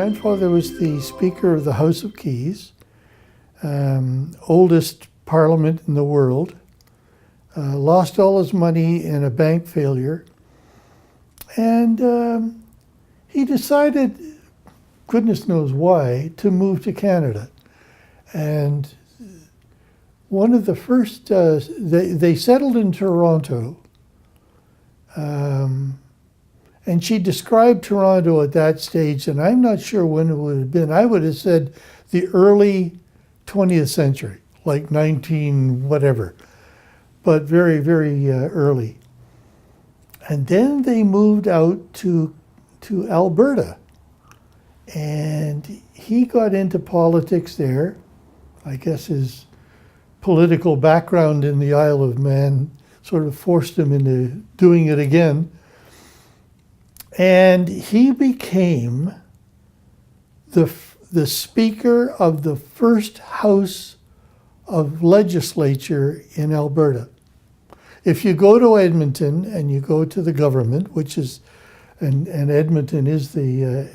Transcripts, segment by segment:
grandfather was the Speaker of the House of Keys, oldest parliament in the world, lost all his money in a bank failure, and he decided, goodness knows why, to move to Canada. And one of the first, they settled in Toronto, and she described Toronto at that stage, and I'm not sure when it would have been. I would have said the early 20th century, like 19 whatever, but very, very early. And then they moved out to Alberta, and he got into politics there. I guess his political background in the Isle of Man sort of forced him into doing it again. And he became the Speaker of the first House of Legislature in Alberta. If you go to Edmonton and you go to the government, which is, and Edmonton is the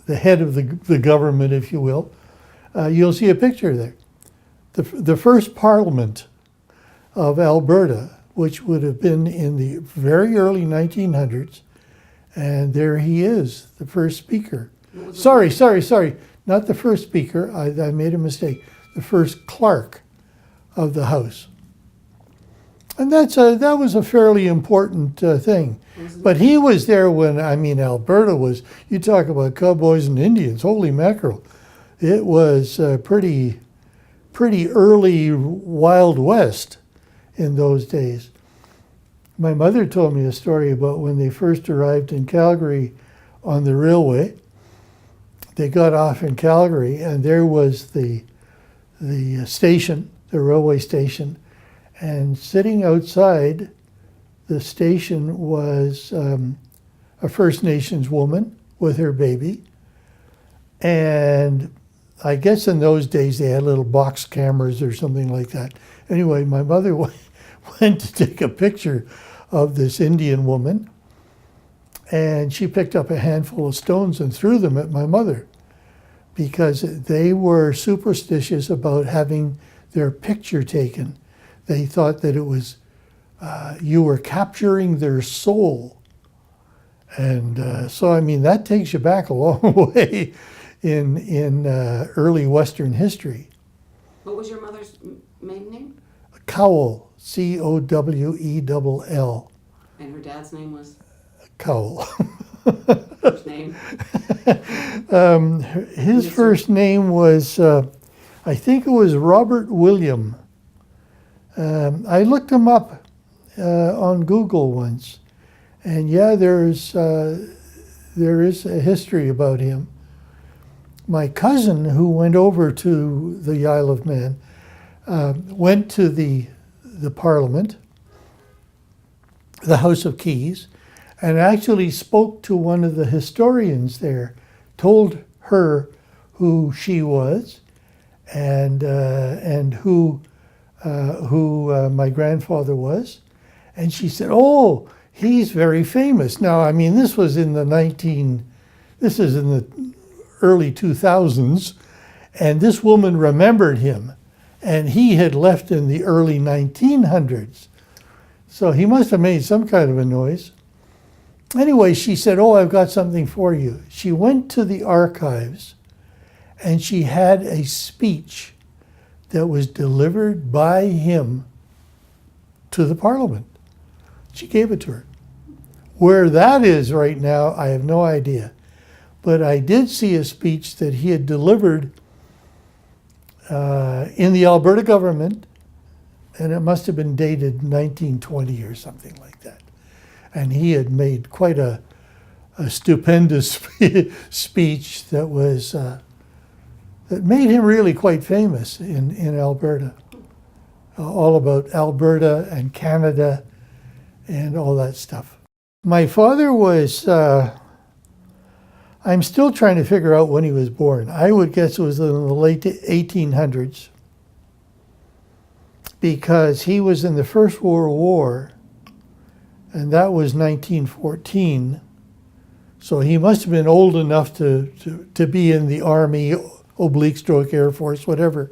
head of the government, if you will, you'll see a picture there. The first Parliament of Alberta, which would have been in the very early 1900s, and there he is, the first Speaker. Sorry, not the first Speaker, I made a mistake. The first Clerk of the House. And that was a fairly important thing. But he was there when, Alberta was, you talk about cowboys and Indians, holy mackerel. It was pretty early Wild West in those days. My mother told me a story about when they first arrived in Calgary on the railway. They got off in Calgary, and there was the station, the railway station, and sitting outside the station was a First Nations woman with her baby. And I guess in those days they had little box cameras or something like that. Anyway, my mother went to take a picture of this Indian woman, and she picked up a handful of stones and threw them at my mother because they were superstitious about having their picture taken. They thought that it was, you were capturing their soul. And so that takes you back a long way in early Western history. What was your mother's maiden name? Cowell, Cowell. And her dad's name was? Cowell. First name? His first name was, I think it was Robert William. I looked him up on Google once, and yeah, there is a history about him. My cousin, who went over to the Isle of Man, went to the Parliament, the House of Keys, and actually spoke to one of the historians there, told her who she was, and who my grandfather was, and she said, "Oh, he's very famous." Now, this was in the early 2000s, and this woman remembered him, and he had left in the early 1900s. So he must have made some kind of a noise. Anyway, she said, "Oh, I've got something for you." She went to the archives, and she had a speech that was delivered by him to the Parliament. She gave it to her. Where that is right now, I have no idea. But I did see a speech that he had delivered in the Alberta government, and it must have been dated 1920 or something like that. And he had made quite a stupendous speech that was that made him really quite famous in Alberta. All about Alberta and Canada and all that stuff. My father was, I'm still trying to figure out when he was born. I would guess it was in the late 1800s, because he was in the First World War, and that was 1914. So he must have been old enough to be in the Army, oblique stroke Air Force, whatever.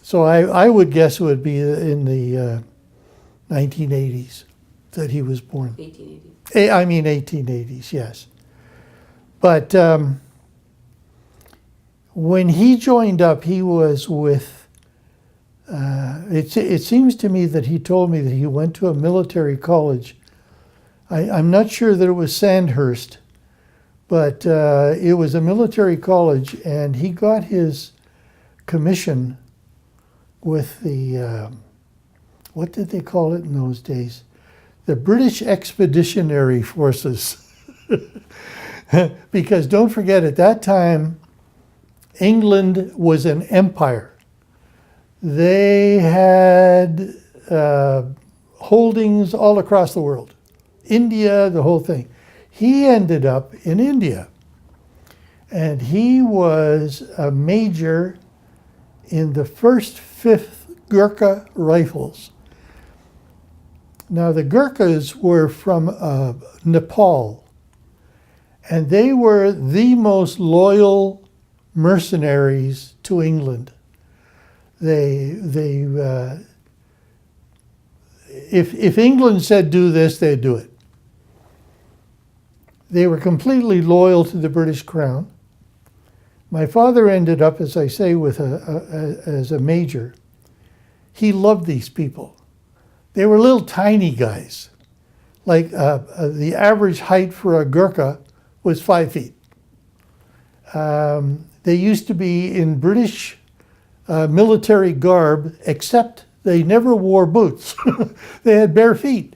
So I would guess it would be in the 1980s that he was born. 1880. I mean 1880s, yes. But when he joined up, he was with, it seems to me that he told me that he went to a military college. I'm not sure that it was Sandhurst, but it was a military college, and he got his commission with the, what did they call it in those days? The British Expeditionary Forces. Because don't forget, at that time, England was an empire. They had holdings all across the world. India, the whole thing. He ended up in India. And he was a major in the 1st 5th Gurkha Rifles. Now, the Gurkhas were from Nepal, and they were the most loyal mercenaries to England. If England said do this, they'd do it. They were completely loyal to the British Crown. My father ended up, as I say, with as a major. He loved these people. They were little tiny guys. Like the average height for a Gurkha was 5 feet. They used to be in British military garb, except they never wore boots. They had bare feet,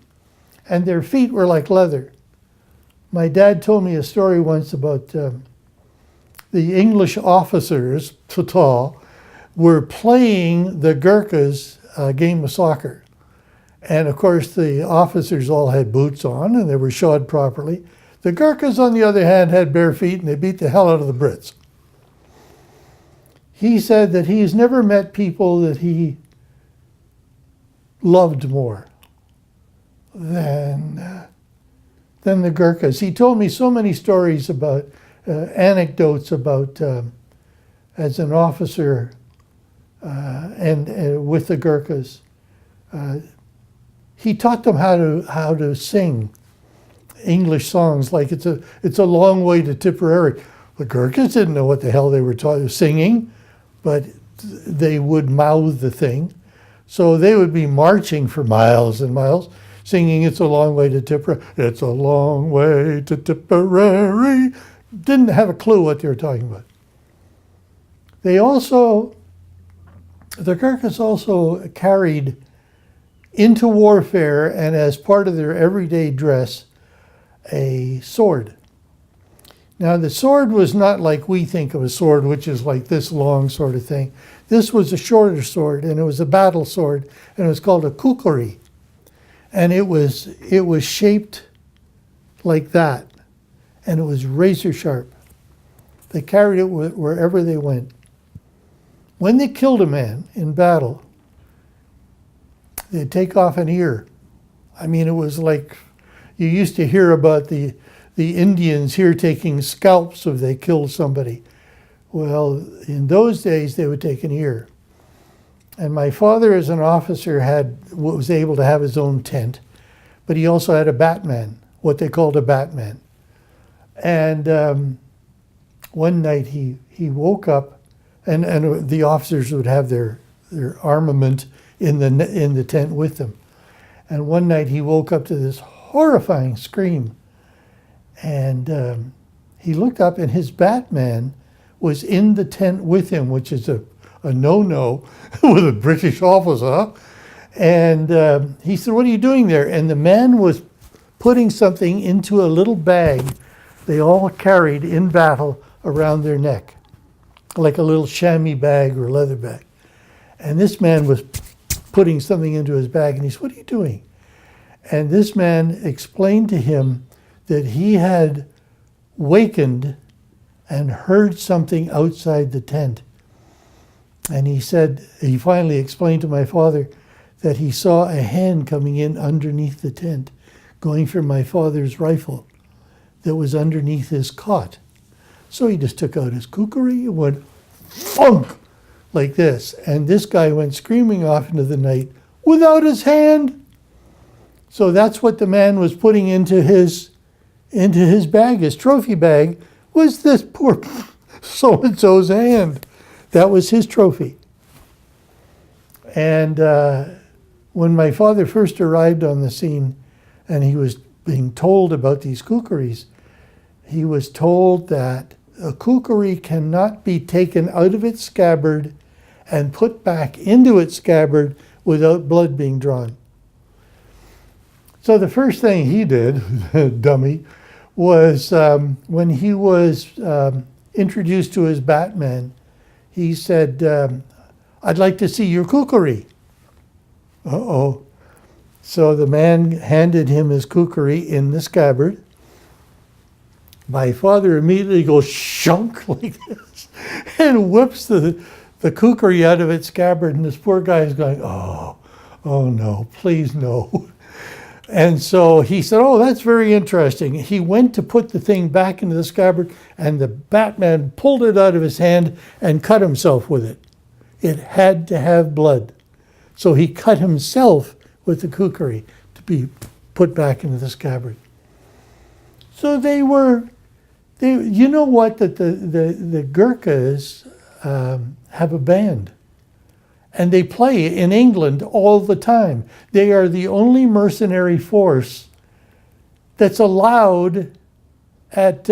and their feet were like leather. My dad told me a story once about the English officers, Tata, were playing the Gurkhas a game of soccer. And of course, the officers all had boots on, and they were shod properly. The Gurkhas, on the other hand, had bare feet, and they beat the hell out of the Brits. He said that he's never met people that he loved more than the Gurkhas. He told me so many stories about, anecdotes about, as an officer and with the Gurkhas. He taught them how to sing English songs, like it's a long way to Tipperary. The Gurkhas didn't know what the hell they were singing, but they would mouth the thing. So they would be marching for miles and miles, singing "It's a long way to Tipperary." It's a long way to Tipperary. Didn't have a clue what they were talking about. The Gurkhas also carried into warfare, and as part of their everyday dress, a sword. Now, the sword was not like we think of a sword, which is like this long sort of thing. This was a shorter sword, and it was a battle sword, and it was called a kukri. And it was shaped like that, and it was razor sharp. They carried it wherever they went. When they killed a man in battle, they'd take off an ear. I mean, it was like you used to hear about the Indians here taking scalps if they killed somebody. Well, in those days, they would take an ear. And my father, as an officer, was able to have his own tent, but he also had a batman, what they called a batman. And one night he woke up, and the officers would have their armament in the tent with them. And one night he woke up to this horrifying scream, and he looked up, and his batman was in the tent with him, which is a no-no with a British officer. And he said, "What are you doing there?" And the man was putting something into a little bag they all carried in battle around their neck, like a little chamois bag or leather bag. And this man was putting something into his bag, and he said, "What are you doing?" And this man explained to him that he had wakened and heard something outside the tent. And he said, he finally explained to my father that he saw a hand coming in underneath the tent, going for my father's rifle. that was underneath his cot. So he just took out his kukri and went funk like this. And this guy went screaming off into the night without his hand. So that's what the man was putting into his bag, his trophy bag, was this poor so-and-so's hand. That was his trophy. And when my father first arrived on the scene and he was being told about these kukris, he was told that a kukri cannot be taken out of its scabbard and put back into its scabbard without blood being drawn. So the first thing he did, dummy, was when he was introduced to his Batman, he said, I'd like to see your kukri. Uh-oh. So the man handed him his kukri in the scabbard. My father immediately goes shunk like this and whips the kukri out of its scabbard, and this poor guy is going, oh no, please no. And so he said, oh, that's very interesting. He went to put the thing back into the scabbard, and the Batman pulled it out of his hand and cut himself with it. It had to have blood. So he cut himself with the kukri to be put back into the scabbard. So you know what, that the Gurkhas have a band. And they play in England all the time. They are the only mercenary force that's allowed at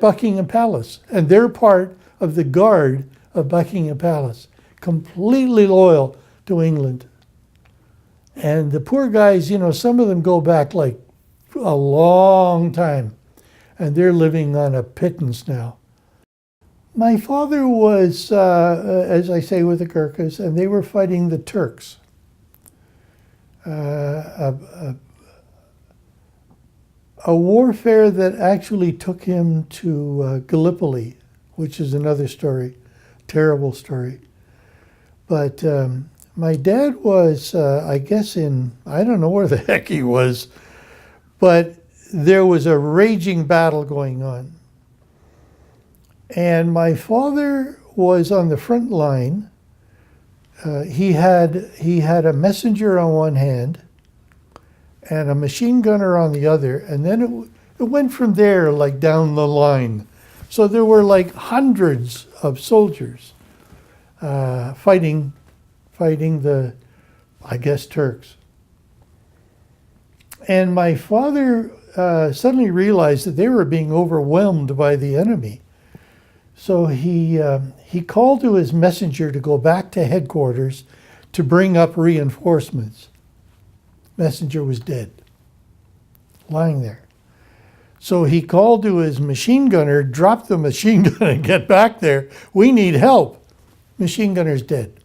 Buckingham Palace. And they're part of the guard of Buckingham Palace, completely loyal to England. And the poor guys, you know, some of them go back like a long time, and they're living on a pittance now. My father was, as I say, with the Gurkhas, and they were fighting the Turks. A warfare that actually took him to Gallipoli, which is another story, terrible story. But my dad was, I guess I don't know where the heck he was, but there was a raging battle going on. And my father was on the front line. He had a messenger on one hand and a machine gunner on the other, and then it went from there like down the line. So there were like hundreds of soldiers fighting the, I guess, Turks. And my father suddenly realized that they were being overwhelmed by the enemy. So he called to his messenger to go back to headquarters to bring up reinforcements. Messenger was dead, lying there. So he called to his machine gunner, drop the machine gun and get back there. We need help. Machine gunner's dead.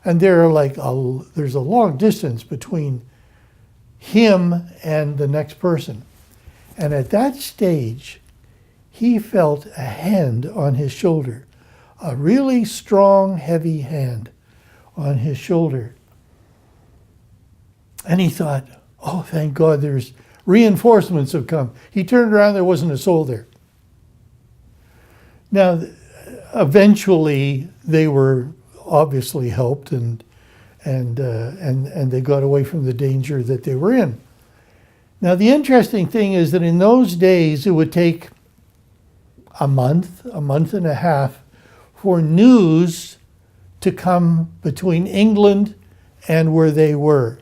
And there's a long distance between him and the next person. And at that stage, he felt a hand on his shoulder, a really strong, heavy hand on his shoulder. And he thought, oh, thank God, there's reinforcements have come. He turned around, there wasn't a soul there. Now, eventually, they were obviously helped, and they got away from the danger that they were in. Now, the interesting thing is that in those days, it would take a month and a half for news to come between England and where they were.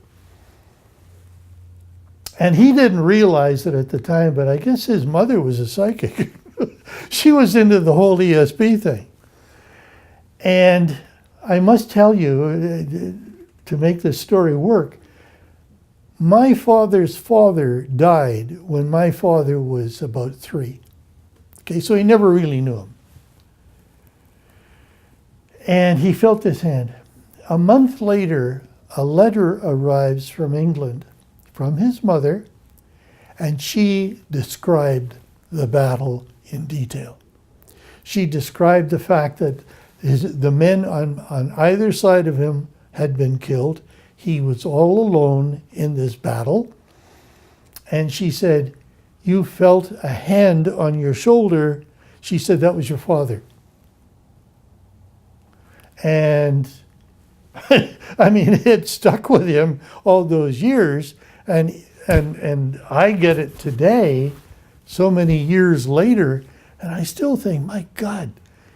And he didn't realize it at the time, but I guess his mother was a psychic. She was into the whole ESP thing. And I must tell you, to make this story work, my father's father died when my father was about 3. Okay, so he never really knew him. And he felt this hand. A month later, a letter arrives from England, from his mother, and she described the battle in detail. She described the fact that the men on either side of him had been killed. He was all alone in this battle. And she said, you felt a hand on your shoulder, she said that was your father. And I mean, it stuck with him all those years, and I get it today, so many years later, and I still think, my God,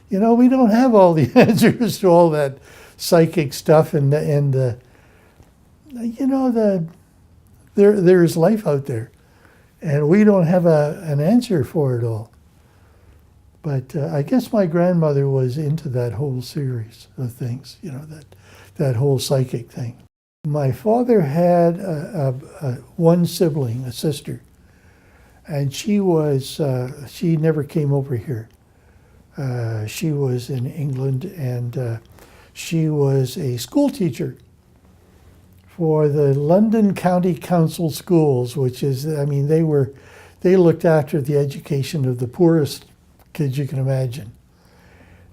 you know, we don't have all the answers to all that psychic stuff, and you know, there is life out there, and we don't have an answer for it all. But I guess my grandmother was into that whole series of things, you know, that whole psychic thing. My father had one sibling, a sister, and she never came over here. She was in England, and she was a school teacher for the London County Council schools, which is, I mean, they looked after the education of the poorest kids you can imagine.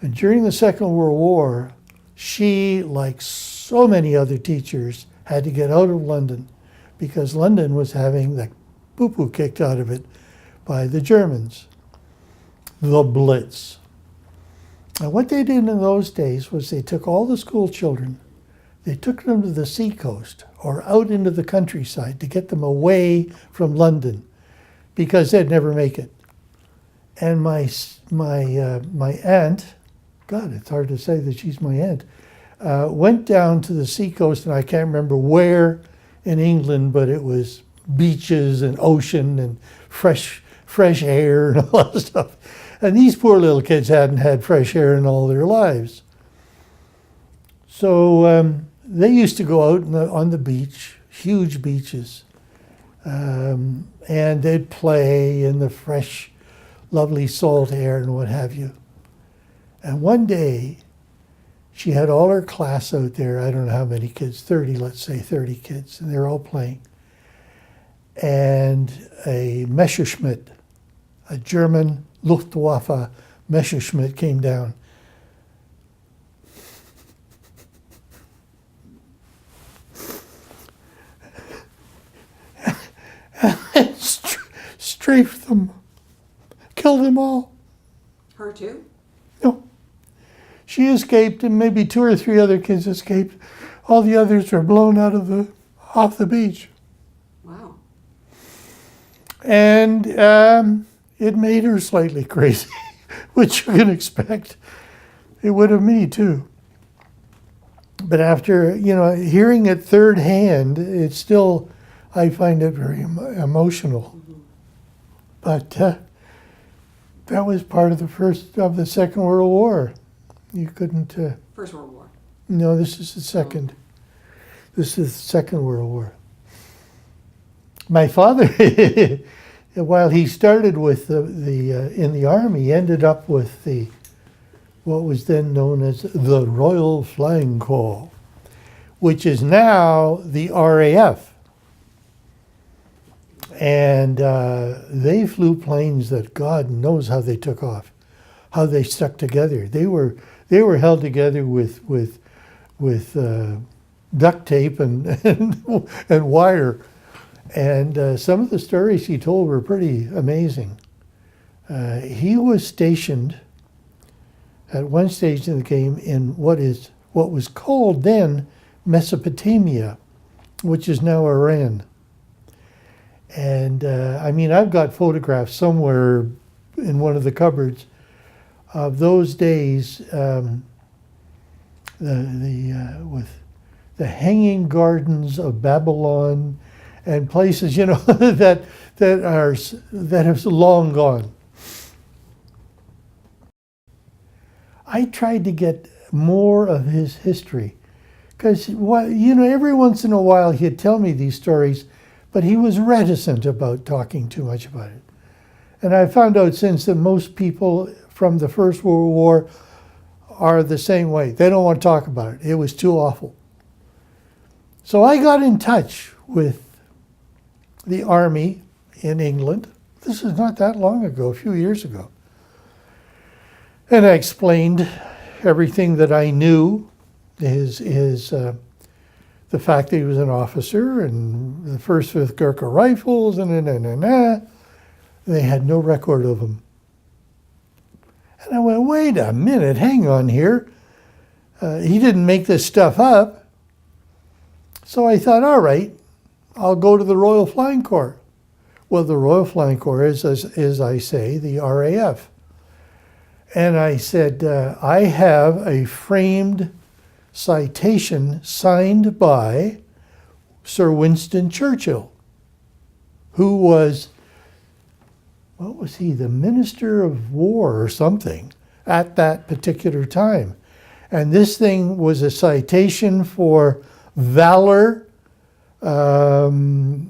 And during the Second World War, she, like so many other teachers, had to get out of London because London was having the poo-poo kicked out of it by the Germans, the Blitz. And what they did in those days was they took all the school children, they took them to the seacoast or out into the countryside to get them away from London because they'd never make it. And my aunt, God, it's hard to say that she's my aunt, went down to the seacoast, and I can't remember where in England, but it was beaches and ocean and fresh air and all that stuff. And these poor little kids hadn't had fresh air in all their lives. So they used to go out on the beach, huge beaches, and they'd play in the fresh, lovely salt air and what have you. And one day, she had all her class out there, I don't know how many kids, 30, let's say 30 kids, and they're all playing. And a Messerschmitt, a German Luftwaffe Messerschmitt came down. And strafed them, killed them all. Her too? No. She escaped, and maybe 2 or 3 other kids escaped. All the others were blown off the beach. Wow. And it made her slightly crazy, which you can expect. It would have me too. But after, you know, hearing it third hand, it's still, I find it very emotional. Mm-hmm. But that was part of the Second World War. You couldn't. First World War. No, this is the second. This is the Second World War. My father, while he started with in the army, ended up with what was then known as the Royal Flying Corps, which is now the RAF. And they flew planes that God knows how they took off, how they stuck together. They were held together with duct tape and wire. And some of the stories he told were pretty amazing. He was stationed at one stage in the game in what was called then Mesopotamia, which is now Iran. And I mean, I've got photographs somewhere in one of the cupboards of those days, with the hanging gardens of Babylon and places, you know, that have long gone. I tried to get more of his history because, you know, every once in a while he'd tell me these stories, but he was reticent about talking too much about it. And I found out since that most people from the First World War are the same way. They don't want to talk about it. It was too awful. So I got in touch with the army in England. This is not that long ago, a few years ago. And I explained everything that I knew, the fact that he was an officer and the 1st, 5th Gurkha Rifles, and They had no record of him. And I went, wait a minute, hang on here. He didn't make this stuff up. So I thought, all right, I'll go to the Royal Flying Corps. Well, the Royal Flying Corps is, as I say, the RAF. And I said, I have a framed citation signed by Sir Winston Churchill, who was, what was he, the Minister of War or something at that particular time. And this thing was a citation for valor, and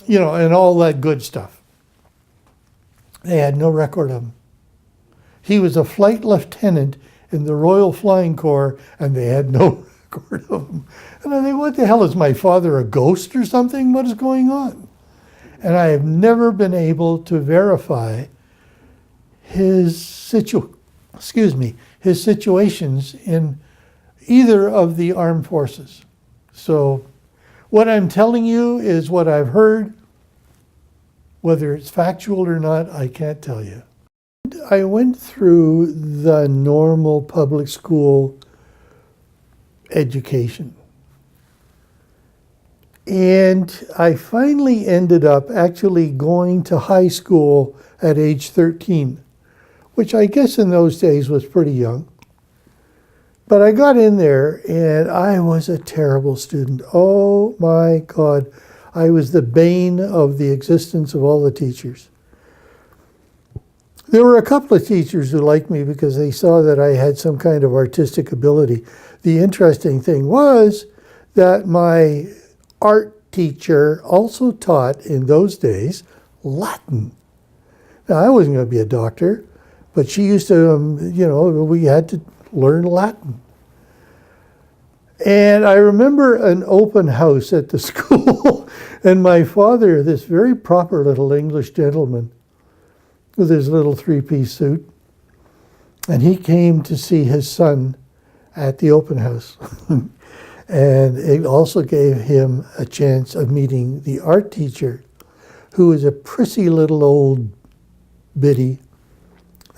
all that good stuff. They had no record of him. He was a flight lieutenant in the Royal Flying Corps, and they had no record of him. And I think, what the hell, is my father a ghost or something? What is going on? And I have never been able to verify his situations in either of the armed forces. So what I'm telling you is what I've heard. Whether it's factual or not, I can't tell you. I went through the normal public school education. And I finally ended up actually going to high school at age 13, which I guess in those days was pretty young. But I got in there and I was a terrible student. Oh my God. I was the bane of the existence of all the teachers. There were a couple of teachers who liked me because they saw that I had some kind of artistic ability. The interesting thing was that my art teacher also taught, in those days, Latin. Now, I wasn't going to be a doctor, but she used to, we had to learn Latin. And I remember an open house at the school, and my father, this very proper little English gentleman, with his little three-piece suit, and he came to see his son at the open house. And it also gave him a chance of meeting the art teacher, who was a prissy little old biddy.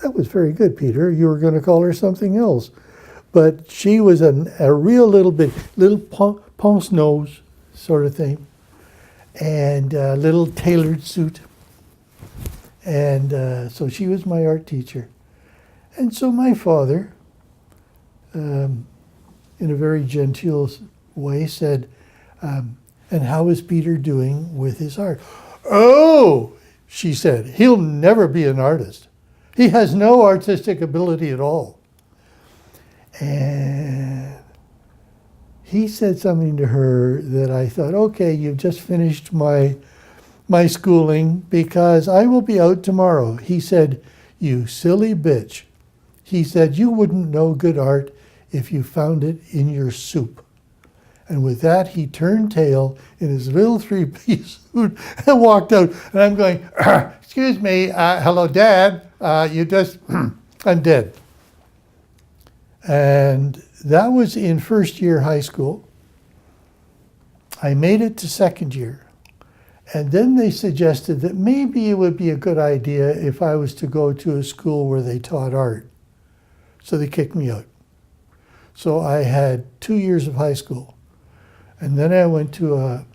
That was very good, Peter. You were going to call her something else. But she was a real little pince nose sort of thing, and a little tailored suit. And so she was my art teacher. And so my father, in a very genteel way, said, and how is Peter doing with his art? Oh, she said, he'll never be an artist. He has no artistic ability at all. And he said something to her that I thought, okay, you've just finished my schooling, because I will be out tomorrow. He said, you silly bitch. He said, you wouldn't know good art if you found it in your soup. And with that, he turned tail in his little three-piece suit and walked out. And I'm going, excuse me, hello, Dad. I'm dead. And that was in first year high school. I made it to second year. And then they suggested that maybe it would be a good idea if I was to go to a school where they taught art. So they kicked me out. So I had 2 years of high school. And then I went to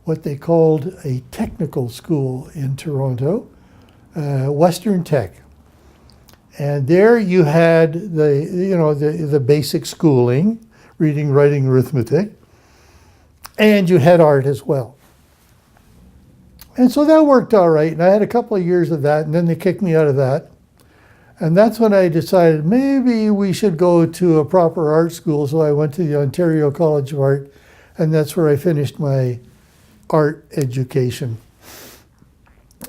what they called a technical school in Toronto, Western Tech. And there you had the basic schooling, reading, writing, arithmetic, and you had art as well. And so that worked all right. And I had a couple of years of that, and then they kicked me out of that. And that's when I decided maybe we should go to a proper art school. So I went to the Ontario College of Art, and that's where I finished my art education.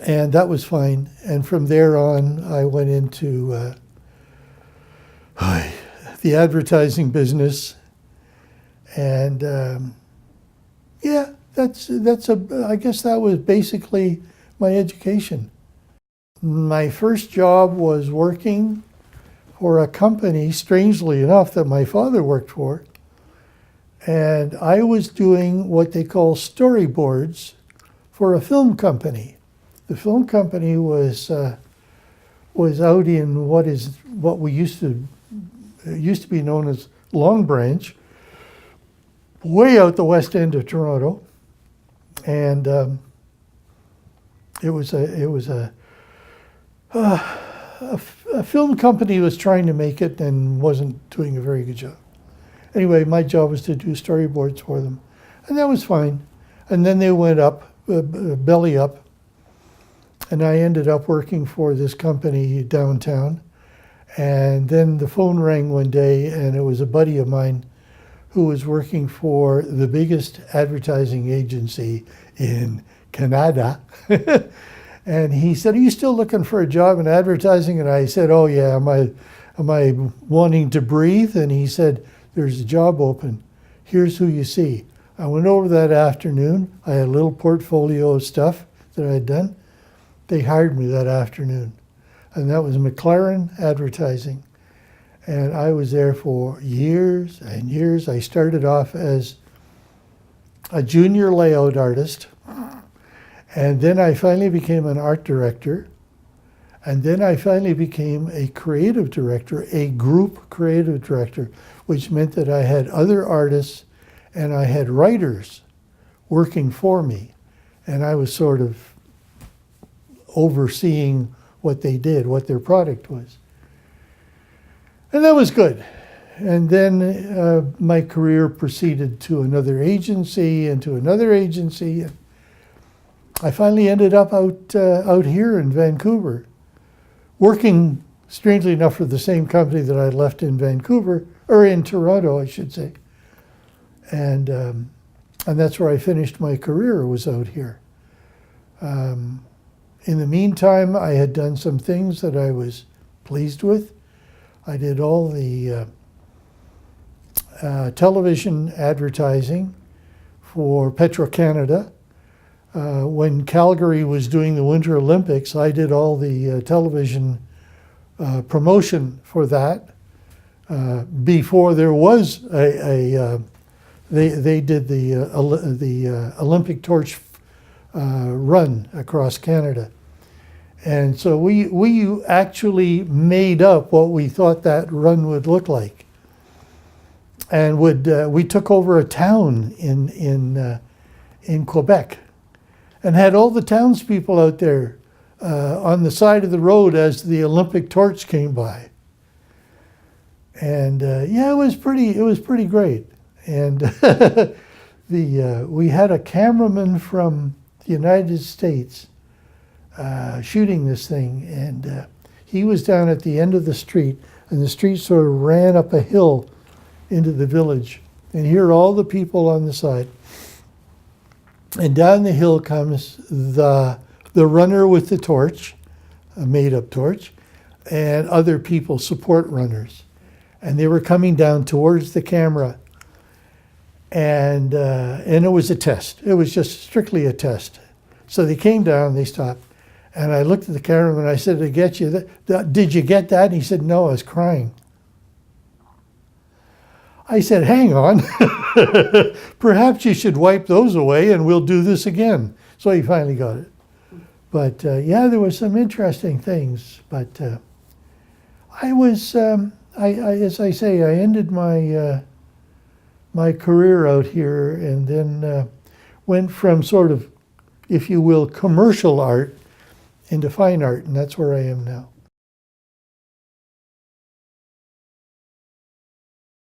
And that was fine. And from there on, I went into the advertising business. And I guess that was basically my education. My first job was working for a company, strangely enough, that my father worked for. And I was doing what they call storyboards for a film company. The film company was out in what we used to be known as Long Branch, way out the west end of Toronto, and it was a film company was trying to make it and wasn't doing a very good job. Anyway, my job was to do storyboards for them, and that was fine. And then they went up, belly up, and I ended up working for this company downtown. And then the phone rang one day, and it was a buddy of mine who was working for the biggest advertising agency in Canada. And he said, "Are you still looking for a job in advertising?" And I said, "Oh yeah, am I wanting to breathe?" And he said, "There's a job open. Here's who you see." I went over that afternoon. I had a little portfolio of stuff that I had done. They hired me that afternoon. And that was McLaren Advertising. And I was there for years and years. I started off as a junior layout artist. And then I finally became an art director. And then I finally became a creative director, a group creative director, which meant that I had other artists and I had writers working for me. And I was sort of overseeing what they did, what their product was. And that was good. And then my career proceeded to another agency and to another agency. I finally ended up out here in Vancouver, working, strangely enough, for the same company that I left in Vancouver, or in Toronto, I should say. And that's where I finished my career, was out here. In the meantime, I had done some things that I was pleased with. I did all the television advertising for Petro-Canada. When Calgary was doing the Winter Olympics, I did all the television promotion for that. Before there was they did the Olympic torch run across Canada. And so we actually made up what we thought that run would look like. And we took over a town in Quebec and had all the townspeople out there on the side of the road as the Olympic torch came by. And yeah, it was pretty great. And we had a cameraman from the United States shooting this thing, and he was down at the end of the street, and the street sort of ran up a hill into the village. And here are all the people on the side. And down the hill comes the runner with the torch, a made-up torch, and other people, support runners. And they were coming down towards the camera. And it was a test. It was just strictly a test. So they came down, they stopped. And I looked at the cameraman and I said, "Did I get you? Did you get that?" And he said, "No, I was crying." I said, "Hang on. Perhaps you should wipe those away and we'll do this again." So he finally got it. But yeah, there were some interesting things. But I was, as I say, I ended my career out here and then went from sort of, if you will, commercial art into fine art, and that's where I am now.